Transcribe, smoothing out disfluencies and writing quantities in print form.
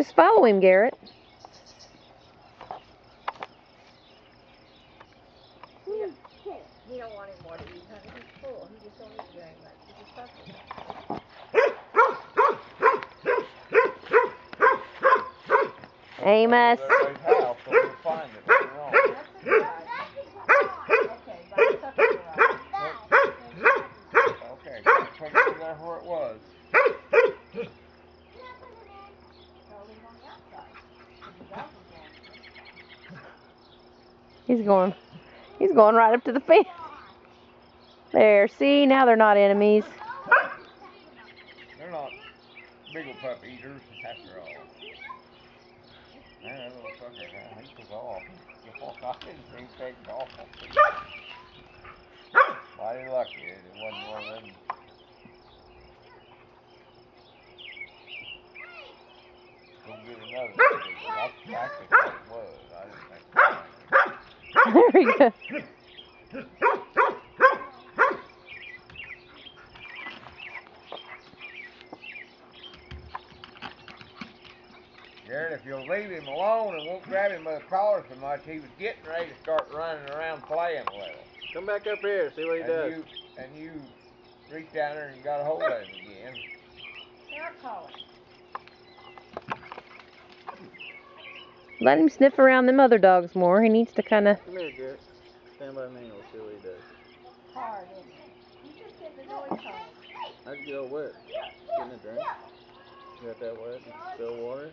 Just follow him, Garrett. You don't want him more to eat, honey. He's full. He just don't eat very much. He's a puppy. Amos. House, so we'll find it later on. Okay, by the puppy garage. Okay, put it over there where it was. He's going right up to the fence. There, see, now they're not enemies. They're not big old pup eaters after all. Man, that little sucker, he took off. I didn't see him take off. Mighty lucky, it wasn't one of them. Go get another one. That's exactly what it was. I didn't think it was. There we go. Garrett, if you'll leave him alone and won't grab him by the collar so much, he was getting ready to start running around playing with him. Come back up here, see what he does. And you reached down there and got a hold of him again. Hair collar. Let him sniff around them other dogs more. He needs to kind of... Come here, Garrett. Stand by me and we'll see what he does. Hard, isn't it? You just get the noise hard. How'd you get all wet? Getting a drink? You got that wet? Still water?